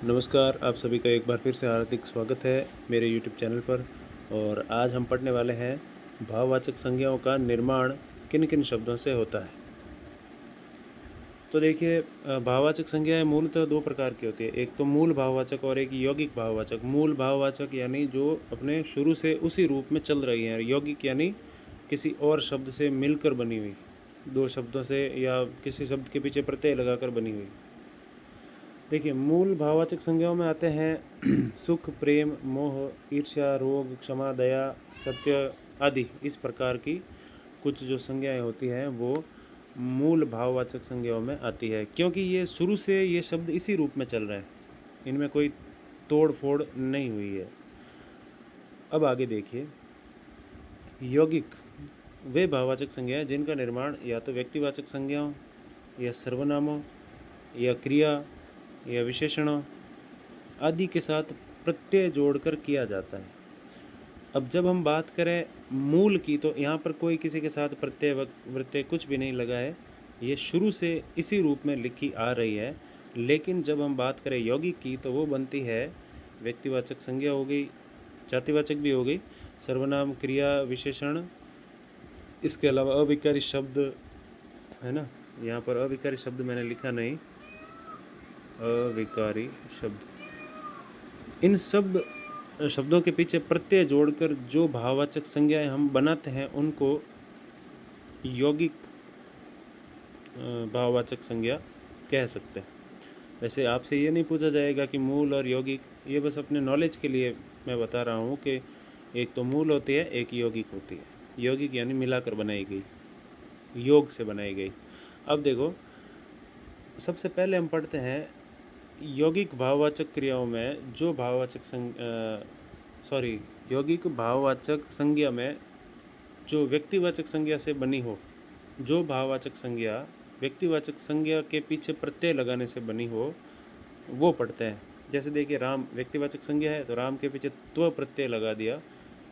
नमस्कार, आप सभी का एक बार फिर से हार्दिक स्वागत है मेरे यूट्यूब चैनल पर। और आज हम पढ़ने वाले हैं भाववाचक संज्ञाओं का निर्माण किन किन शब्दों से होता है। तो देखिए, भाववाचक संज्ञाएं मूलतः दो प्रकार की होती है। एक तो मूल भाववाचक और एक यौगिक भाववाचक। मूल भाववाचक यानी जो अपने शुरू से उसी रूप में चल रही हैं। यौगिक यानी किसी और शब्द से मिलकर बनी हुई, दो शब्दों से या किसी शब्द के पीछे प्रत्यय लगाकर बनी हुई। देखिए, मूल भाववाचक संज्ञाओं में आते हैं सुख, प्रेम, मोह, ईर्ष्या, रोग, क्षमा, दया, सत्य आदि। इस प्रकार की कुछ जो संज्ञाएं होती हैं वो मूल भाववाचक संज्ञाओं में आती है, क्योंकि ये शुरू से ये शब्द इसी रूप में चल रहे हैं, इनमें कोई तोड़ फोड़ नहीं हुई है। अब आगे देखिए, यौगिक वे भाववाचक संज्ञाएं जिनका निर्माण या तो व्यक्तिवाचक संज्ञाओं या सर्वनामों या क्रिया या विशेषणों आदि के साथ प्रत्यय जोड़कर किया जाता है। अब जब हम बात करें मूल की, तो यहाँ पर कोई किसी के साथ प्रत्यय वृत्यय कुछ भी नहीं लगा है, ये शुरू से इसी रूप में लिखी आ रही है। लेकिन जब हम बात करें यौगिक की, तो वो बनती है व्यक्तिवाचक संज्ञा हो गई, जातिवाचक भी हो गई, सर्वनाम, क्रिया, विशेषण, इसके अलावा अविकारी शब्द है ना। यहाँ पर अविकारी शब्द मैंने लिखा नहीं, अविकारी शब्द, इन सब शब्दों के पीछे प्रत्यय जोड़कर जो भाववाचक संज्ञाएं हम बनाते हैं उनको यौगिक भाववाचक संज्ञा कह सकते हैं। वैसे आपसे ये नहीं पूछा जाएगा कि मूल और यौगिक, ये बस अपने नॉलेज के लिए मैं बता रहा हूँ कि एक तो मूल होती है, एक यौगिक होती है। यौगिक यानी मिलाकर बनाई गई, योग से बनाई गई। अब देखो, सबसे पहले हम पढ़ते हैं यौगिक भाववाचक क्रियाओं में जो यौगिक भाववाचक संज्ञा में जो व्यक्तिवाचक संज्ञा से बनी हो, जो भाववाचक संज्ञा व्यक्तिवाचक संज्ञा के पीछे प्रत्यय लगाने से बनी हो, वो पढ़ते हैं। जैसे देखिए, राम व्यक्तिवाचक संज्ञा है तो राम के पीछे त्व प्रत्यय लगा दिया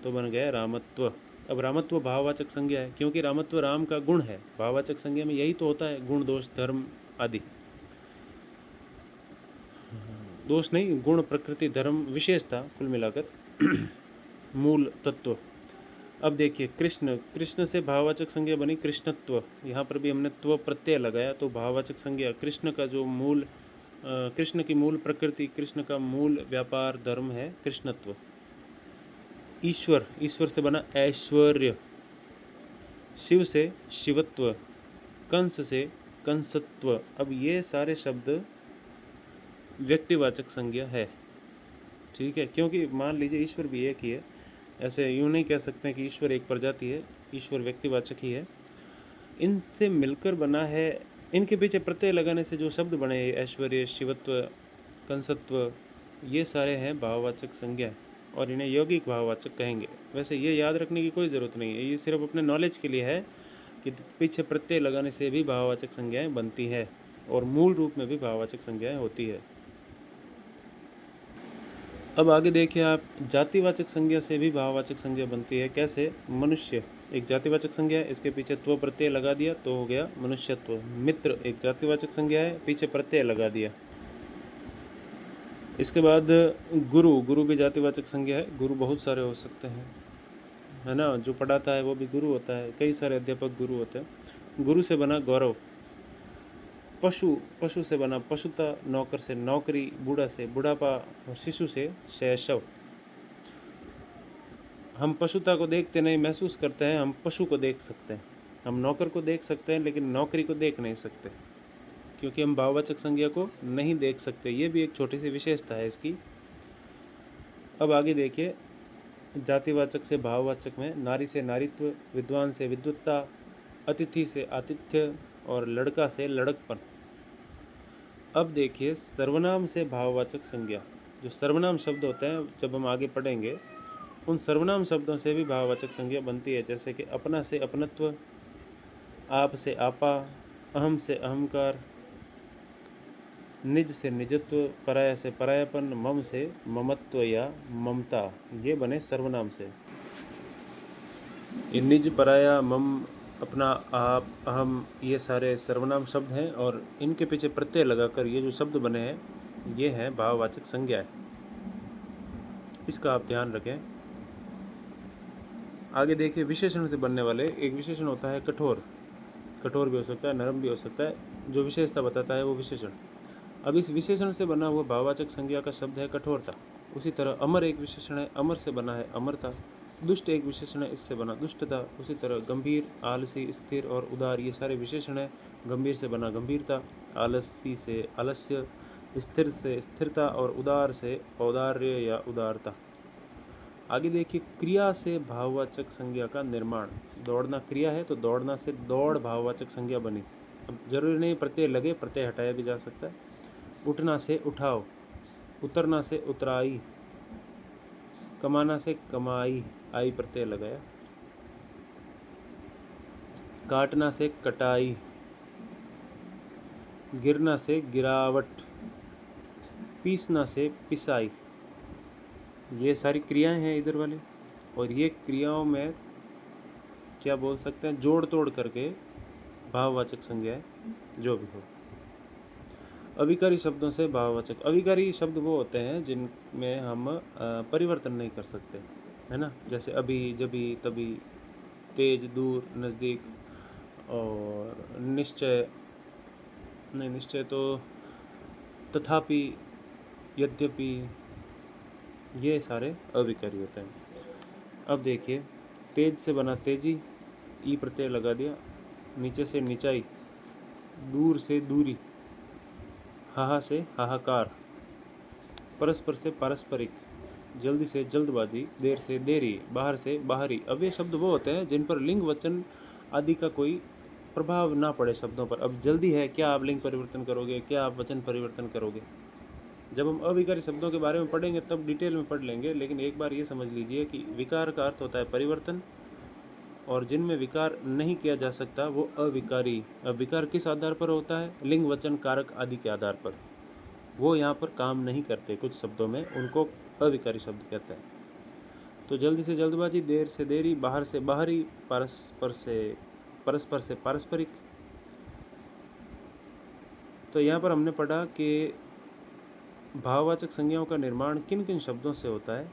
तो बन गया रामत्व। अब रामत्व भाववाचक संज्ञा है, क्योंकि रामत्व राम का गुण है। भाववाचक संज्ञा में यही तो होता है, गुण, दोष, धर्म आदि। दोष नहीं, गुण, प्रकृति, धर्म, विशेषता, कुल मिलाकर मूल तत्व। अब देखिए, कृष्ण, कृष्ण से भाववाचक संज्ञा बनी कृष्णत्व। यहाँ पर भी हमने त्व प्रत्यय लगाया तो भाववाचक संज्ञा कृष्ण का जो मूल, कृष्ण की मूल प्रकृति, कृष्ण का मूल व्यापार धर्म है कृष्णत्व। ईश्वर, ईश्वर से बना ऐश्वर्य। शिव से शिवत्व, कंस से कंसत्व। अब ये सारे शब्द व्यक्तिवाचक संज्ञा है, ठीक है। क्योंकि मान लीजिए ईश्वर भी एक ही है, ऐसे यूँ नहीं कह सकते हैं कि ईश्वर एक प्रजाति है, ईश्वर व्यक्तिवाचक ही है। इनसे मिलकर बना है, इनके पीछे प्रत्यय लगाने से जो शब्द बने, ऐश्वर्य, शिवत्व, कंसत्व, ये सारे हैं भाववाचक संज्ञा और इन्हें यौगिक भाववाचक कहेंगे। वैसे ये याद रखने की कोई ज़रूरत नहीं है, ये सिर्फ अपने नॉलेज के लिए है कि पीछे प्रत्यय लगाने से भी भाववाचक संज्ञाएँ बनती है और मूल रूप में भी भाववाचक संज्ञाएँ होती है। अब आगे देखिए आप, जातिवाचक संज्ञा से भी भाववाचक संज्ञा बनती है। कैसे? मनुष्य एक जातिवाचक संज्ञा है, इसके पीछे त्व प्रत्यय लगा दिया तो हो गया मनुष्यत्व। मित्र एक जातिवाचक संज्ञा है, पीछे प्रत्यय लगा दिया। इसके बाद गुरु, गुरु भी जातिवाचक संज्ञा है। गुरु बहुत सारे हो सकते हैं, है ना। जो पढ़ाता है वो भी गुरु होता है, कई सारे अध्यापक गुरु होते हैं। गुरु से बना गौरव। पशु, पशु से बना पशुता। नौकर से नौकरी, बूढ़ा से बुढ़ापा और शिशु से शैशव। हम पशुता को देखते नहीं, महसूस करते हैं। हम पशु को देख सकते हैं, हम नौकर को देख सकते हैं, लेकिन नौकरी को देख नहीं सकते, क्योंकि हम भाववाचक संज्ञा को नहीं देख सकते। ये भी एक छोटी सी विशेषता है इसकी। अब आगे देखिए, जातिवाचक से भाववाचक में नारी से नारीत्व, विद्वान से विद्वत्ता, अतिथि से आतिथ्य और लड़का से लड़कपन। अब देखिए, सर्वनाम से भाववाचक संज्ञा, जो सर्वनाम शब्द होते हैं जब हम आगे पढ़ेंगे, उन सर्वनाम शब्दों से भी भाववाचक संज्ञा बनती है। जैसे कि अपना से अपनत्व, आप से आपा, अहम से अहंकार, निज से निजत्व, पराया से परायापन, मम से ममत्व या ममता, ये बने सर्वनाम से। ये निज, पराया, मम, अपना, आप, अहम, ये सारे सर्वनाम शब्द हैं और इनके पीछे प्रत्यय लगाकर ये जो शब्द बने हैं ये है भाववाचक संज्ञाएं, इसका आप ध्यान रखें। आगे देखिए, विशेषण से बनने वाले, एक विशेषण होता है कठोर। कठोर भी हो सकता है, नरम भी हो सकता है। जो विशेषता बताता है वो विशेषण। अब इस विशेषण से बना हुआ भाववाचक संज्ञा का शब्द है कठोरता। उसी तरह अमर एक विशेषण है, अमर से बना है अमरता। दुष्ट एक विशेषण है, इससे बना दुष्टता। उसी तरह गंभीर, आलसी, स्थिर और उदार, ये सारे विशेषण है। गंभीर से बना गंभीरता, आलसी से आलस्य, स्थिर से स्थिरता और उदार से औदार्य या उदारता। आगे देखिए, क्रिया से भाववाचक संज्ञा का निर्माण। दौड़ना क्रिया है तो दौड़ना से दौड़ भाववाचक संज्ञा बनी। अब जरूरी नहीं प्रत्यय लगे, प्रत्यय हटाया भी जा सकता है। उठना से उठाओ, उतरना से उतराई, कमाना से कमाई, आई प्रत्यय लगाया। काटना से कटाई, गिरना से गिरावट, पीसना से पिसाई। ये सारी क्रियाएं हैं इधर वाली, और ये क्रियाओं में क्या बोल सकते हैं, जोड़ तोड़ करके भाववाचक संज्ञाएं जो भी हो। अविकारी शब्दों से भाववाचक। अविकारी शब्द वो होते हैं जिनमें हम परिवर्तन नहीं कर सकते, है ना। जैसे अभी, जभी, तभी, तेज, दूर, नज़दीक, और निश्चय, नहीं निश्चय तो तथापि, यद्यपि, ये सारे अविकारी होते हैं। अब देखिए, तेज से बना तेजी, ई प्रत्यय लगा दिया। नीचे से नीचाई, दूर से दूरी, हाहा से हाहाकार, परस्पर से पारस्परिक, जल्दी से जल्दबाजी, देर से देरी, बाहर से बाहरी। अब ये शब्द वो होते हैं जिन पर लिंग वचन आदि का कोई प्रभाव ना पड़े शब्दों पर। अब जल्दी है, क्या आप लिंग परिवर्तन करोगे, क्या आप वचन परिवर्तन करोगे? जब हम अविकारी शब्दों के बारे में पढ़ेंगे तब डिटेल में पढ़ लेंगे, लेकिन एक बार ये समझ लीजिए कि विकार का अर्थ होता है परिवर्तन, और जिनमें विकार नहीं किया जा सकता वो अविकारी। अब विकार किस आधार पर होता है? लिंग वचन कारक आदि के आधार पर। वो यहाँ पर काम नहीं करते कुछ शब्दों में, उनको अविकारी शब्द कहते हैं। तो जल्दी से जल्दबाजी, देर से देरी, बाहर से बाहरी, परस्पर से पारस्परिक। तो यहाँ पर हमने पढ़ा कि भाववाचक संज्ञाओं का निर्माण किन किन शब्दों से होता है।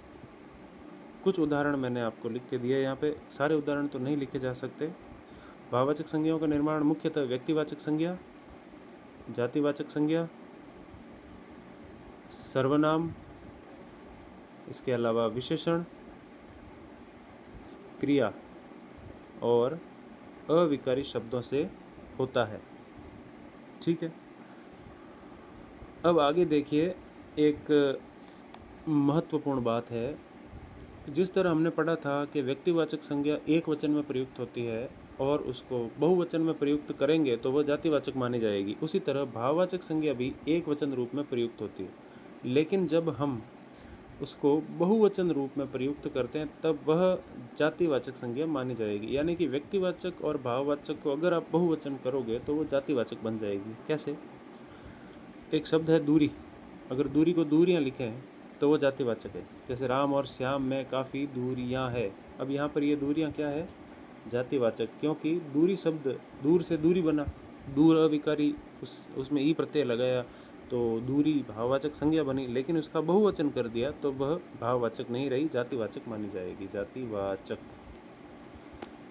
कुछ उदाहरण मैंने आपको लिख के दिए, यहाँ पे सारे उदाहरण तो नहीं लिखे जा सकते। भाववाचक संज्ञाओं का निर्माण मुख्यतः व्यक्तिवाचक संज्ञा, जातिवाचक संज्ञा, सर्वनाम, इसके अलावा विशेषण, क्रिया और अविकारी शब्दों से होता है। ठीक है, अब आगे देखिए, एक महत्वपूर्ण बात है। जिस तरह हमने पढ़ा था कि व्यक्तिवाचक संज्ञा एक वचन में प्रयुक्त होती है और उसको बहुवचन में प्रयुक्त करेंगे तो वह जातिवाचक मानी जाएगी, उसी तरह भाववाचक संज्ञा भी एक वचन रूप में प्रयुक्त होती है, लेकिन जब हम उसको बहुवचन रूप में प्रयुक्त करते हैं तब वह जातिवाचक संज्ञा मानी जाएगी। यानी कि व्यक्तिवाचक और भाववाचक को अगर आप बहुवचन करोगे तो वो जातिवाचक बन जाएगी। कैसे? एक शब्द है दूरी, अगर दूरी को दूरियां लिखें तो वो जातिवाचक है। जैसे राम और श्याम में काफ़ी दूरियां है। अब यहाँ पर ये दूरियां क्या है? जातिवाचक, क्योंकि दूरी शब्द दूर से दूरी बना, दूर अविकारी, उसमें ई प्रत्यय लगाया तो दूरी भाववाचक संज्ञा बनी, लेकिन उसका बहुवचन कर दिया तो वह भाववाचक नहीं रही, जातिवाचक मानी जाएगी। जातिवाचक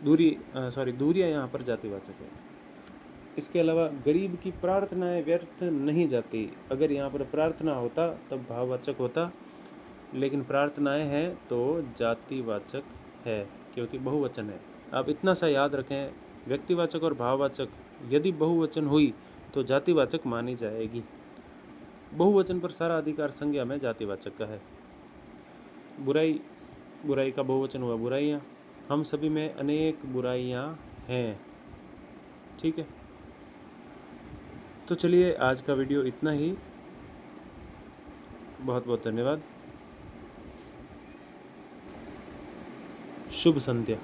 दूरियां यहाँ पर जातिवाचक है। इसके अलावा गरीब की प्रार्थनाएं व्यर्थ नहीं जाती। अगर यहाँ पर प्रार्थना होता तब भाववाचक होता, लेकिन प्रार्थनाएं हैं तो जातिवाचक है क्योंकि बहुवचन है। आप इतना सा याद रखें, व्यक्तिवाचक और भाववाचक यदि बहुवचन हुई तो जातिवाचक मानी जाएगी। बहुवचन पर सारा अधिकार संज्ञा में जातिवाचक का है। बुराई, बुराई का बहुवचन हुआ बुराइयाँ। हम सभी में अनेक बुराइयाँ हैं। ठीक है, तो चलिए आज का वीडियो इतना ही। बहुत बहुत धन्यवाद। शुभ संध्या।